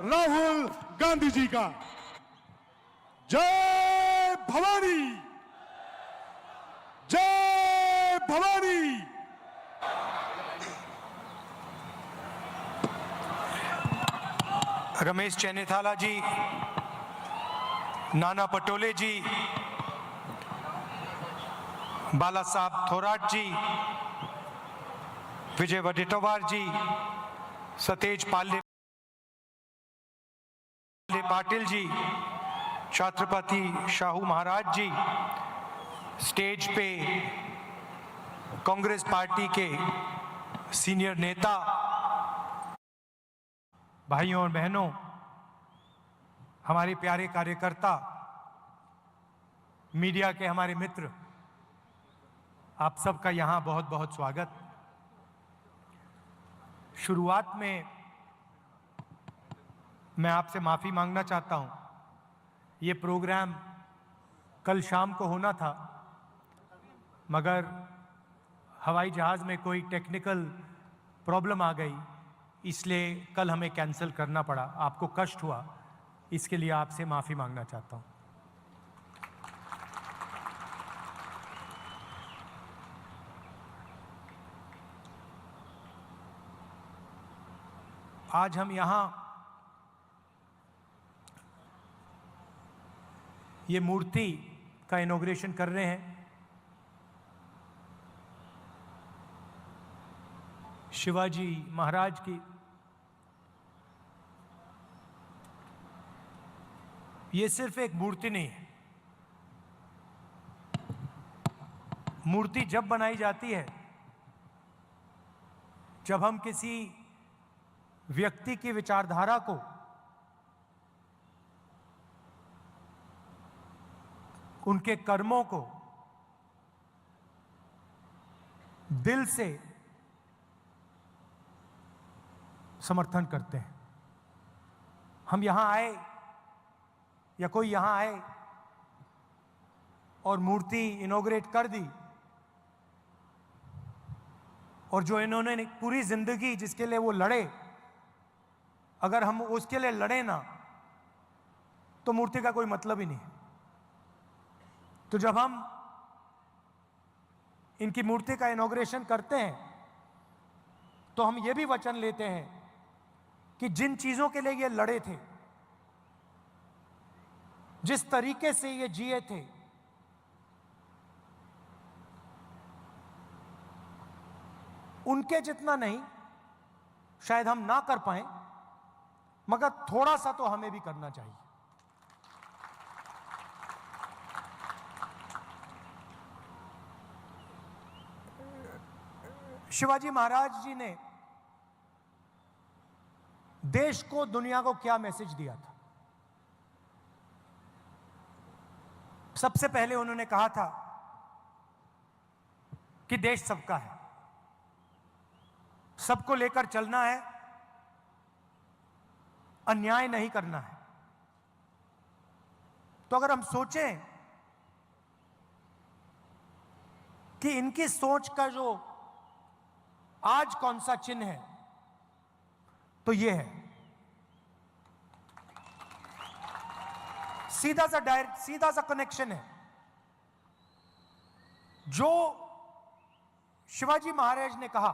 राहुल गांधी जी का। जय भवानी, जय भवानी। रमेश चैनीथाला जी, नाना पटोले जी, बाला साहब थोराट जी, विजय वडेट्टीवार जी, सतेज पाले पाटिल जी, छत्रपति शाहू महाराज जी, स्टेज पे कांग्रेस पार्टी के सीनियर नेता, भाइयों और बहनों, हमारे प्यारे कार्यकर्ता, मीडिया के हमारे मित्र, आप सबका यहाँ बहुत बहुत स्वागत। शुरुआत में मैं आपसे माफ़ी मांगना चाहता हूँ। ये प्रोग्राम कल शाम को होना था, मगर हवाई जहाज़ में कोई टेक्निकल प्रॉब्लम आ गई, इसलिए कल हमें कैंसिल करना पड़ा। आपको कष्ट हुआ, इसके लिए आपसे माफ़ी मांगना चाहता हूँ। आज हम यहाँ ये मूर्ति का इनॉग्रेशन कर रहे हैं। शिवाजी महाराज की। ये सिर्फ एक मूर्ति नहीं है। मूर्ति जब बनाई जाती है, जब हम किसी व्यक्ति की विचारधारा को उनके कर्मों को दिल से समर्थन करते हैं। हम यहां आए या कोई यहां आए और मूर्ति इनॉग्रेट कर दी, और जो इन्होंने पूरी जिंदगी जिसके लिए वो लड़े, अगर हम उसके लिए लड़े ना, तो मूर्ति का कोई मतलब ही नहीं है। तो जब हम इनकी मूर्ति का इनॉग्रेशन करते हैं, तो हम ये भी वचन लेते हैं कि जिन चीजों के लिए ये लड़े थे, जिस तरीके से ये जिए थे, उनके जितना नहीं, शायद हम ना कर पाए, मगर थोड़ा सा तो हमें भी करना चाहिए। शिवाजी महाराज जी ने देश को, दुनिया को क्या मैसेज दिया था? सबसे पहले उन्होंने कहा था कि देश सबका है, सबको लेकर चलना है, अन्याय नहीं करना है। तो अगर हम सोचें कि इनकी सोच का जो आज कौन सा चिन्ह है, तो ये है। सीधा सा कनेक्शन है। जो शिवाजी महाराज ने कहा,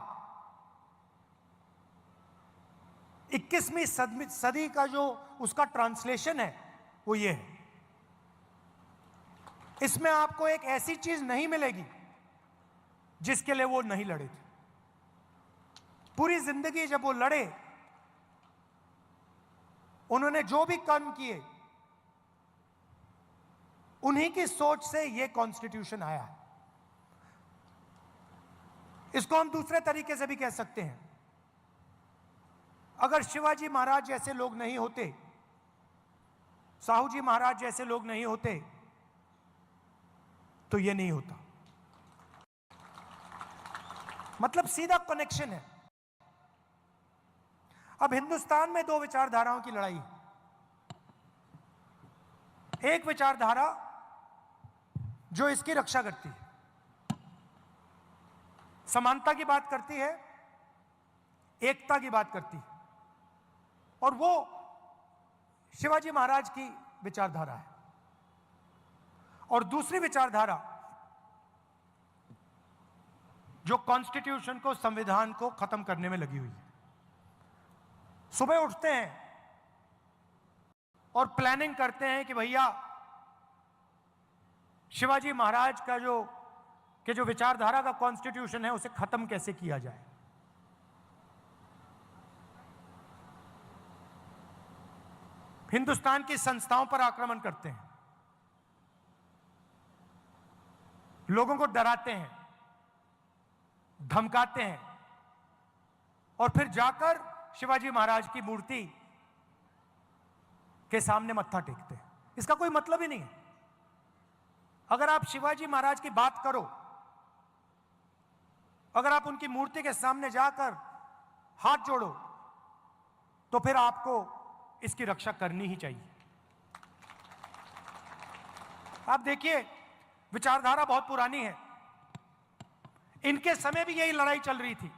21वीं सदी का जो उसका ट्रांसलेशन है, वो ये है। इसमें आपको एक ऐसी चीज नहीं मिलेगी जिसके लिए वो नहीं लड़े थे। पूरी जिंदगी जब वो लड़े, उन्होंने जो भी कर्म किए, उन्हीं की सोच से ये कॉन्स्टिट्यूशन आया है। इसको हम दूसरे तरीके से भी कह सकते हैं, अगर शिवाजी महाराज जैसे लोग नहीं होते, साहू जी महाराज जैसे लोग नहीं होते, तो ये नहीं होता। मतलब सीधा कनेक्शन है। अब हिंदुस्तान में दो विचारधाराओं की लड़ाई है। एक विचारधारा जो इसकी रक्षा करती है, समानता की बात करती है, एकता की बात करती है, और वो शिवाजी महाराज की विचारधारा है और दूसरी विचारधारा जो कॉन्स्टिट्यूशन को, संविधान को खत्म करने में लगी हुई है। सुबह उठते हैं और प्लानिंग करते हैं कि भैया शिवाजी महाराज का जो विचारधारा का कॉन्स्टिट्यूशन है उसे खत्म कैसे किया जाए। हिंदुस्तान की संस्थाओं पर आक्रमण करते हैं, लोगों को डराते हैं, धमकाते हैं और फिर जाकर शिवाजी महाराज की मूर्ति के सामने मत्था टेकते हैं। इसका कोई मतलब ही नहीं है। अगर आप शिवाजी महाराज की बात करो, अगर आप उनकी मूर्ति के सामने जाकर हाथ जोड़ो, तो फिर आपको इसकी रक्षा करनी ही चाहिए। आप देखिए, विचारधारा बहुत पुरानी है। इनके समय भी यही लड़ाई चल रही थी।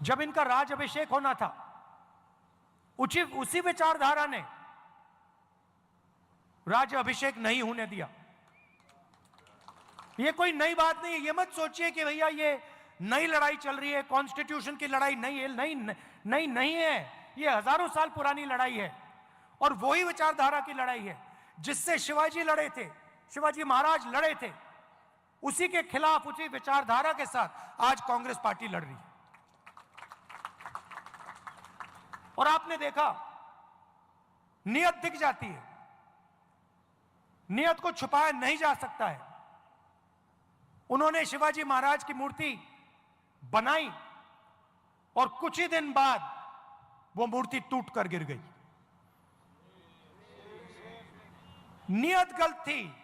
जब इनका राज अभिषेक होना था, उसी विचारधारा ने राज अभिषेक नहीं होने दिया। यह कोई नई बात नहीं है। यह मत सोचिए कि भैया ये नई लड़ाई चल रही है, कॉन्स्टिट्यूशन की लड़ाई नहीं है। नहीं है। यह हजारों साल पुरानी लड़ाई है और वही विचारधारा की लड़ाई है जिससे शिवाजी लड़े थे, शिवाजी महाराज लड़े थे। उसी के खिलाफ, उसी विचारधारा के साथ आज कांग्रेस पार्टी लड़ रही है। और आपने देखा, नियत दिख जाती है, नियत को छुपाया नहीं जा सकता है। उन्होंने शिवाजी महाराज की मूर्ति बनाई और कुछ ही दिन बाद वो मूर्ति टूट कर गिर गई। नियत गलत थी।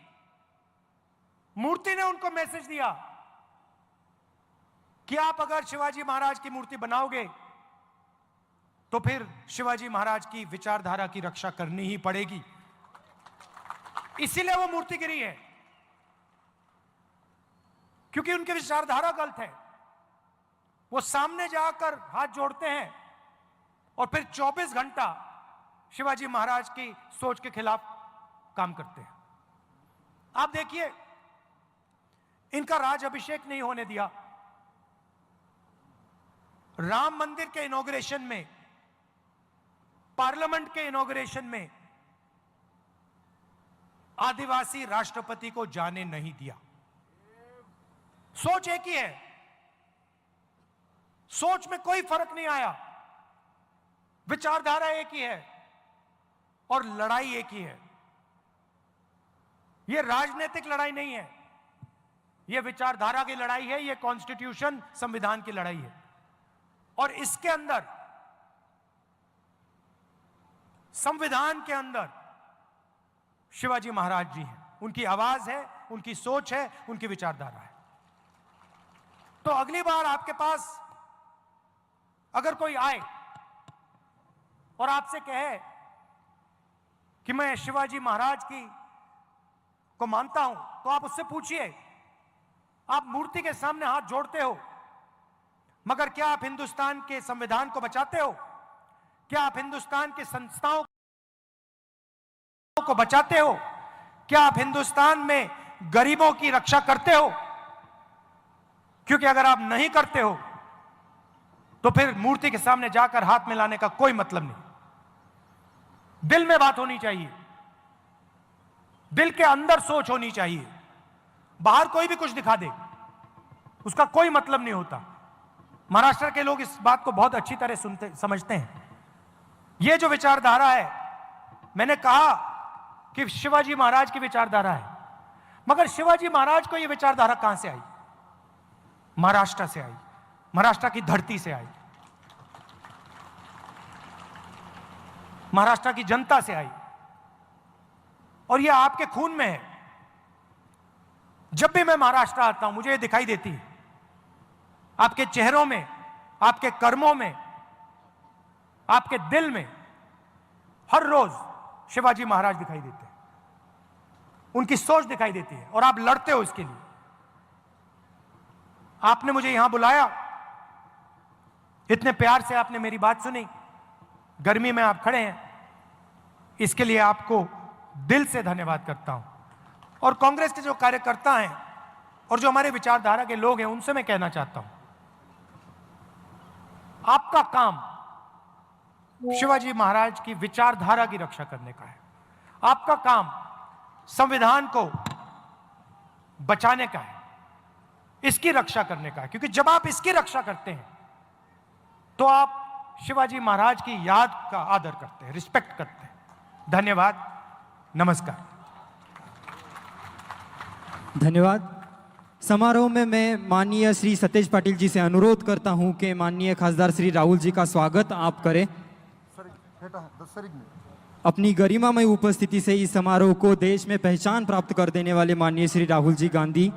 मूर्ति ने उनको मैसेज दिया कि आप अगर शिवाजी महाराज की मूर्ति बनाओगे तो फिर शिवाजी महाराज की विचारधारा की रक्षा करनी ही पड़ेगी। इसीलिए वो मूर्ति गिरी है, क्योंकि उनकी विचारधारा गलत है। वो सामने जाकर हाथ जोड़ते हैं और फिर 24 घंटा शिवाजी महाराज की सोच के खिलाफ काम करते हैं। आप देखिए, इनका राज अभिषेक नहीं होने दिया। राम मंदिर के इनॉग्रेशन में, पार्लियामेंट के इनॉग्रेशन में आदिवासी राष्ट्रपति को जाने नहीं दिया। सोच एक ही है, सोच में कोई फर्क नहीं आया, विचारधारा एक ही है और लड़ाई एक ही है। यह राजनीतिक लड़ाई नहीं है, यह विचारधारा की लड़ाई है, यह कॉन्स्टिट्यूशन, संविधान की लड़ाई है। और इसके अंदर, संविधान के अंदर शिवाजी महाराज जी हैं, उनकी आवाज है, उनकी सोच है, उनकी विचारधारा है। तो अगली बार आपके पास अगर कोई आए और आपसे कहे कि मैं शिवाजी महाराज को मानता हूं, तो आप उससे पूछिए, आप मूर्ति के सामने हाथ जोड़ते हो, मगर क्या आप हिंदुस्तान के संविधान को बचाते हो? क्या आप हिंदुस्तान की संस्थाओं को बचाते हो? क्या आप हिंदुस्तान में गरीबों की रक्षा करते हो? क्योंकि अगर आप नहीं करते हो तो फिर मूर्ति के सामने जाकर हाथ मिलाने का कोई मतलब नहीं। दिल में बात होनी चाहिए, दिल के अंदर सोच होनी चाहिए। बाहर कोई भी कुछ दिखा दे, उसका कोई मतलब नहीं होता। महाराष्ट्र के लोग इस बात को बहुत अच्छी तरह समझते हैं। यह जो विचारधारा है, मैंने कहा कि शिवाजी महाराज की विचारधारा है, मगर शिवाजी महाराज को यह विचारधारा कहां से आई? महाराष्ट्र से आई, महाराष्ट्र की धरती से आई, महाराष्ट्र की जनता से आई, और यह आपके खून में है। जब भी मैं महाराष्ट्र आता हूं, मुझे यह दिखाई देती है, आपके चेहरों में, आपके कर्मों में, आपके दिल में हर रोज शिवाजी महाराज दिखाई देते हैं, उनकी सोच दिखाई देती है, और आप लड़ते हो इसके लिए। आपने मुझे यहां बुलाया, इतने प्यार से आपने मेरी बात सुनी, गर्मी में आप खड़े हैं, इसके लिए आपको दिल से धन्यवाद करता हूं। और कांग्रेस के जो कार्यकर्ता हैं और जो हमारे विचारधारा के लोग हैं, उनसे मैं कहना चाहता हूं, आपका काम शिवाजी महाराज की विचारधारा की रक्षा करने का है। आपका काम संविधान को बचाने का है, इसकी रक्षा करने का है, क्योंकि जब आप इसकी रक्षा करते हैं तो आप शिवाजी महाराज की याद का आदर करते हैं, रिस्पेक्ट करते हैं। धन्यवाद, नमस्कार। धन्यवाद। समारोह में मैं माननीय श्री सतेज पाटिल जी से अनुरोध करता हूं कि माननीय खासदार श्री राहुल जी का स्वागत आप करें। अपनी गरिमामय उपस्थिति से इस समारोह को देश में पहचान प्राप्त कर देने वाले माननीय श्री राहुल जी गांधी